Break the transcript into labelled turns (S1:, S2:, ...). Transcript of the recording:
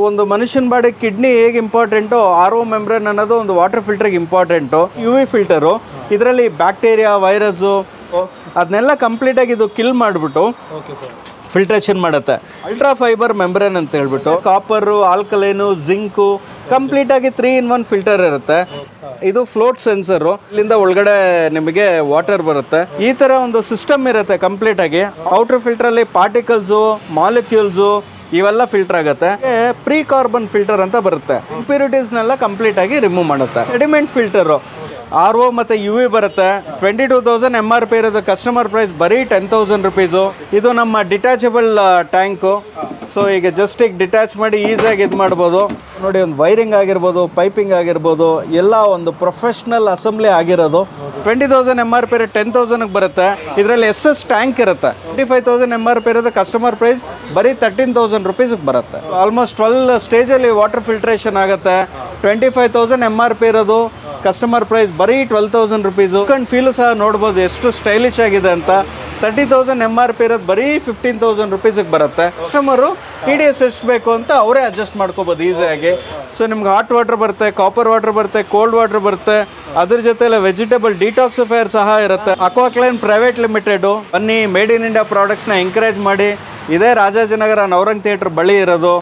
S1: ಒಂದು ಮನುಷ್ಯನ body kidney ಹೇಗೆ ಇಂಪಾರ್ಟೆಂಟು, ಆರ್ ಒ ಮೆಂಬ್ರೇನ್ ಅನ್ನೋದು ಒಂದು ವಾಟರ್ ಫಿಲ್ಟರ್ಗೆ ಇಂಪಾರ್ಟೆಂಟು. ಯು ವಿ ಫಿಲ್ಟರು, ಇದರಲ್ಲಿ ಬ್ಯಾಕ್ಟೀರಿಯಾ, ವೈರಸ್ಸು ಅದನ್ನೆಲ್ಲ ಕಂಪ್ಲೀಟಾಗಿ ಇದು ಕಿಲ್ ಮಾಡಿಬಿಟ್ಟು ಫಿಲ್ಟ್ರೇಷನ್ ಮಾಡುತ್ತೆ. ಅಲ್ಟ್ರಾ ಫೈಬರ್ ಮೆಂಬ್ರೇನ್ ಅಂತ ಹೇಳ್ಬಿಟ್ಟು ಕಾಪರು, ಆಲ್ಕಲೈನು, ಜಿಂಕು ಕಂಪ್ಲೀಟಾಗಿ 3-in-1 ಫಿಲ್ಟರ್ ಇರುತ್ತೆ. ಇದು ಫ್ಲೋಟ್ ಸೆನ್ಸರು, ಇಲ್ಲಿಂದ ಒಳಗಡೆ ನಿಮಗೆ ವಾಟರ್ ಬರುತ್ತೆ. ಈ ಥರ ಒಂದು ಸಿಸ್ಟಮ್ ಇರುತ್ತೆ ಕಂಪ್ಲೀಟಾಗಿ. ಔಟರ್ ಫಿಲ್ಟ್ರಲ್ಲಿ ಪಾರ್ಟಿಕಲ್ಸು, ಮಾಲಿಕ್ಯೂಲ್ಸು ಇವೆಲ್ಲ ಫಿಲ್ಟರ್ ಆಗುತ್ತೆ. ಪ್ರೀ ಕಾರ್ಬನ್ ಫಿಲ್ಟರ್ ಅಂತ ಬರುತ್ತೆ, ಇಂಪ್ಯೂರಿಟೀಸ್ನೆಲ್ಲ ಕಂಪ್ಲೀಟಾಗಿ ರಿಮೂವ್ ಮಾಡುತ್ತೆ. ಸೆಡಿಮೆಂಟ್ ಫಿಲ್ಟರು ಆರ್ ಒ ಮತ್ತು ಯು ವಿ ಬರುತ್ತೆ. 22,000 MRP ಇರೋದು, ಕಸ್ಟಮರ್ ಪ್ರೈಸ್ ಬರೀ 10,000 ರುಪೀಸು. ಇದು ನಮ್ಮ ಡಿಟ್ಯಾಚಬಲ್ ಟ್ಯಾಂಕು. ಸೊ ಈಗ ಜಸ್ಟ್ ಈಗ ಡಿಟ್ಯಾಚ್ ಮಾಡಿ ಈಸಿಯಾಗಿ ಇದು ಮಾಡ್ಬೋದು. ನೋಡಿ, ಒಂದು ವೈರಿಂಗ್ ಆಗಿರ್ಬೋದು, ಪೈಪಿಂಗ್ ಆಗಿರ್ಬೋದು, ಎಲ್ಲ ಒಂದು ಪ್ರೊಫೆಷ್ನಲ್ ಅಸೆಂಬ್ಲಿ ಆಗಿರೋದು. 20,000 MRP ಇರೋ 10,000ಗೆ ಬರುತ್ತೆ. ಇದರಲ್ಲಿ SS ಟ್ಯಾಂಕ್ ಇರುತ್ತೆ. 25,000 MRP ಇರೋದು, ಕಸ್ಟಮರ್ ಪ್ರೈಸ್ ಬರೀ 13,000 ರುಪೀಸ್ಗೆ ಬರುತ್ತೆ. ಆಲ್ಮೋಸ್ಟ್ 12 ಸ್ಟೇಜಲ್ಲಿ ವಾಟರ್ ಫಿಲ್ಟ್ರೇಷನ್ ಆಗುತ್ತೆ. 25,000 MRP ಇರೋದು, ಕಸ್ಟಮರ್ ಪ್ರೈಸ್ ಬರೀ 12,000 ರುಪೀಸು. ಫೀಲು ಸಹ ನೋಡ್ಬೋದು ಎಷ್ಟು ಸ್ಟೈಲಿಶ್ ಆಗಿದೆ ಅಂತ. 30,000 MRP ಇರೋದು ಬರೀ 15,000 ರುಪೀಸಿಗೆ ಬರುತ್ತೆ. ಕಸ್ಟಮರು TDS ಎಷ್ಟು ಬೇಕು ಅಂತ ಅವರೇ ಅಡ್ಜಸ್ಟ್ ಮಾಡ್ಕೋಬೋದು ಈಸಿಯಾಗಿ. ಸೊ ನಿಮ್ಗೆ ಹಾಟ್ ವಾಟರ್ ಬರುತ್ತೆ, ಕಾಪರ್ ವಾಟರ್ ಬರುತ್ತೆ, ಕೋಲ್ಡ್ ವಾಟರ್ ಬರುತ್ತೆ. ಅದ್ರ ಜೊತೆಲೆ ವೆಜಿಟೇಬಲ್ ಡಿಟಾಕ್ಸಿಫೈಯರ್ ಸಹ ಇರುತ್ತೆ. ಅಕ್ವಾಕ್ಲೈನ್ ಪ್ರೈವೇಟ್ ಲಿಮಿಟೆಡು. ಬನ್ನಿ, ಮೇಡ್ ಇನ್ ಇಂಡಿಯಾ ಪ್ರಾಡಕ್ಟ್ಸ್ನ ಎಂಕರೇಜ್ ಮಾಡಿ. ಇದೇ ರಾಜಾಜಿನಗರ ನವರಂಗ್ ಥಿಯೇಟ್ರ್ ಬಳಿ ಇರೋದು.